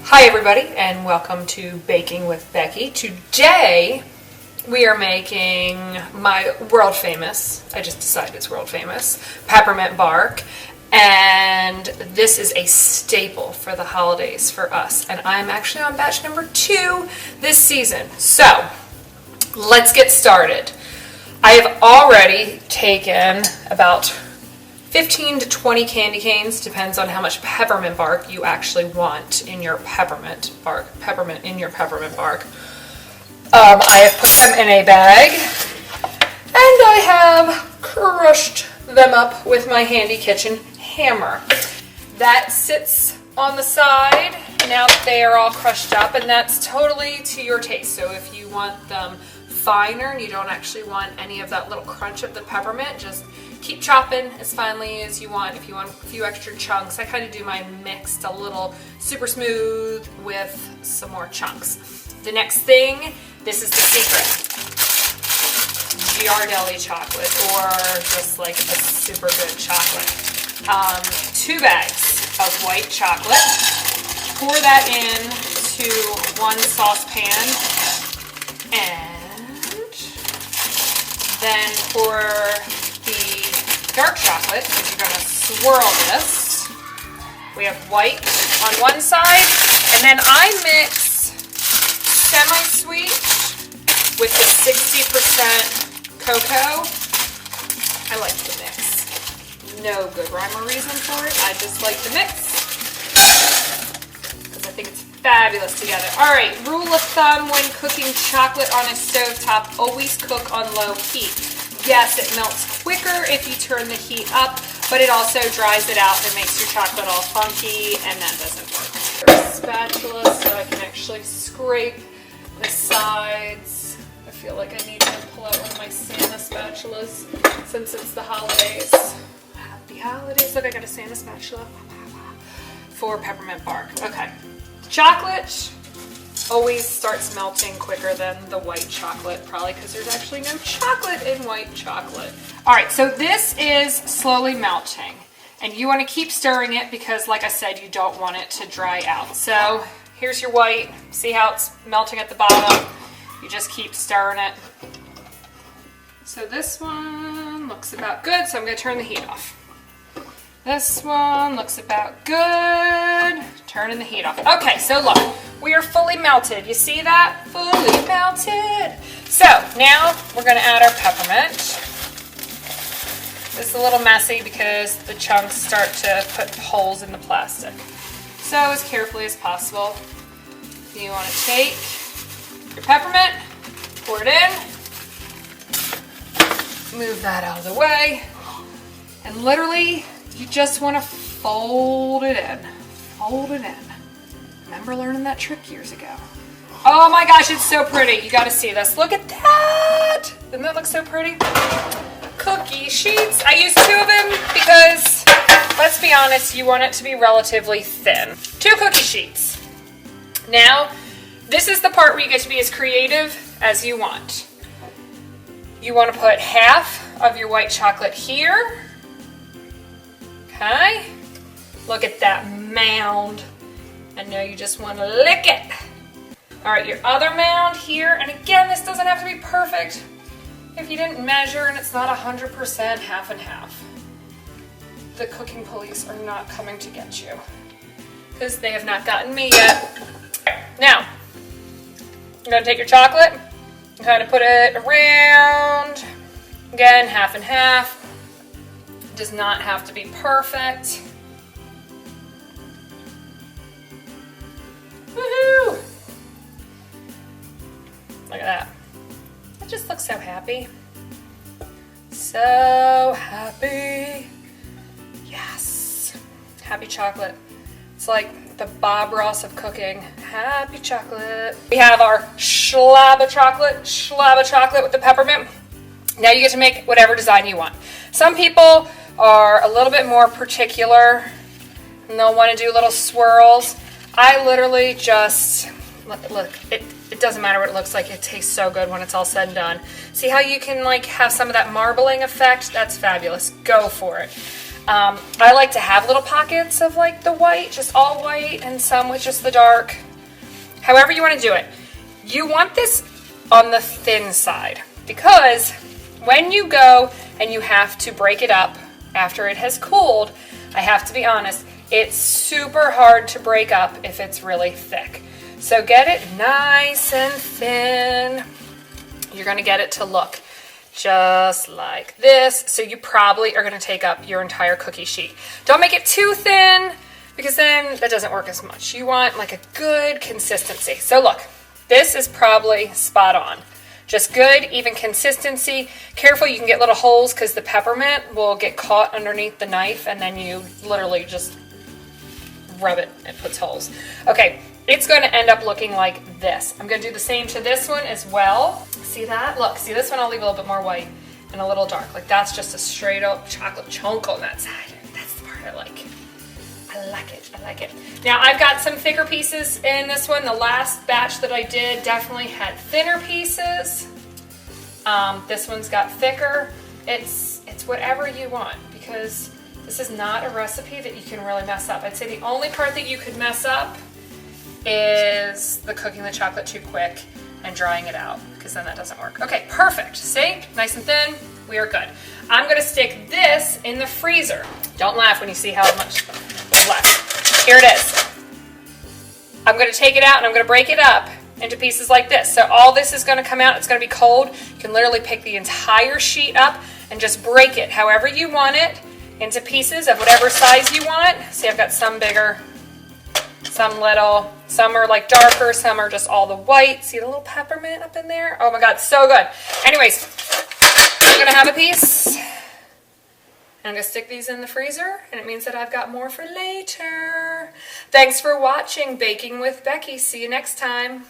Hi everybody and welcome to Baking with Becky. Today we are making my world famous, I just decided it's world famous, peppermint bark. And this is a staple for the holidays for us. And I'm actually on batch number 2 this season. So let's get started. I have already taken about 15 to 20 candy canes, depends on how much peppermint bark you actually want in your peppermint bark. I have put them in a bag, and I have crushed them up with my handy kitchen hammer. That sits on the side now that they are all crushed up, and that's totally to your taste. So if you want them finer and you don't actually want any of that little crunch of the peppermint, just keep chopping as finely as you want. If you want a few extra chunks, I kind of do mine mixed a little super smooth with some more chunks. The next thing, this is the secret. Ghirardelli chocolate, or just like a super good chocolate. 2 bags of white chocolate. Pour that into one saucepan, and then pour the dark chocolate, because you're going to swirl this. We have white on one side, and then I mix semi-sweet with the 60% cocoa. I like to mix. No good rhyme or reason for it. I just like to mix because I think it's fabulous together. Alright, rule of thumb when cooking chocolate on a stovetop, always cook on low heat. Yes, it melts quicker if you turn the heat up, but it also dries it out and makes your chocolate all funky, and that doesn't work. There's a spatula so I can actually scrape the sides. I feel like I need to pull out one of my Santa spatulas since it's the holidays. Happy holidays. Look, I got a Santa spatula for peppermint bark. Okay. Chocolate always starts melting quicker than the white chocolate, probably because there's actually no chocolate in white chocolate. Alright, so this is slowly melting, and you want to keep stirring it because, like I said, you don't want it to dry out. So here's your white. See how it's melting at the bottom? You just keep stirring it. So this one looks about good, so I'm going to turn the heat off. This one looks about good. Turning the heat off. Okay, so look, we are fully melted. You see that? Fully melted. So now we're going to add our peppermint. This is a little messy because the chunks start to put holes in the plastic. So as carefully as possible, you want to take your peppermint, pour it in, move that out of the way, and literally you just want to fold it in. Fold it in. Remember learning that trick years ago? Oh my gosh, it's so pretty. You got to see this. Look at that. Doesn't that look so pretty? Cookie sheets. I use 2 of them because, let's be honest, you want it to be relatively thin. 2 cookie sheets. Now, this is the part where you get to be as creative as you want. You want to put half of your white chocolate here. Okay, look at that mound. I know you just want to lick it. All right, your other mound here, and again, this doesn't have to be perfect. If you didn't measure and it's not 100% half and half, the cooking police are not coming to get you because they have not gotten me yet. Now, you're going to take your chocolate and kind of put it around, again, half and half. Does not have to be perfect. Woohoo! Look at that. It just looks so happy. So happy. Yes. Happy chocolate. It's like the Bob Ross of cooking. Happy chocolate. We have our slab of chocolate with the peppermint. Now you get to make whatever design you want. Some people are a little bit more particular and they'll want to do little swirls. I literally just, look, it doesn't matter what it looks like. It tastes so good when it's all said and done. See how you can like have some of that marbling effect? That's fabulous. Go for it. I like to have little pockets of like the white, just all white, and some with just the dark. However you want to do it. You want this on the thin side because when you go and you have to break it up after it has cooled, I have to be honest, it's super hard to break up if it's really thick. So get it nice and thin. You're going to get it to look just like this. So you probably are going to take up your entire cookie sheet. Don't make it too thin because then that doesn't work as much. You want like a good consistency. So look, this is probably spot on. Just good, even consistency. Careful, you can get little holes because the peppermint will get caught underneath the knife and then you literally just rub it and it puts holes. Okay, it's going to end up looking like this. I'm going to do the same to this one as well. See that? Look, see this one I'll leave a little bit more white and a little dark. Like that's just a straight up chocolate chunk on that side. That's the part I like. I like it, I like it. Now I've got some thicker pieces in this one. The last batch that I did definitely had thinner pieces. This one's got thicker. It's whatever you want because this is not a recipe that you can really mess up. I'd say the only part that you could mess up is the cooking the chocolate too quick and drying it out because then that doesn't work. Okay, perfect. See? Nice and thin. We are good. I'm going to stick this in the freezer. Don't laugh when you see how much is left. Here it is. I'm going to take it out and I'm going to break it up into pieces like this. So all this is going to come out. It's going to be cold. You can literally pick the entire sheet up and just break it however you want it into pieces of whatever size you want. See, I've got some bigger, some little, some are like darker, some are just all the white. See the little peppermint up in there? Oh my God, so good. Anyways, I'm going to have a piece. And I'm going to stick these in the freezer, and it means that I've got more for later. Thanks for watching Baking with Becky. See you next time.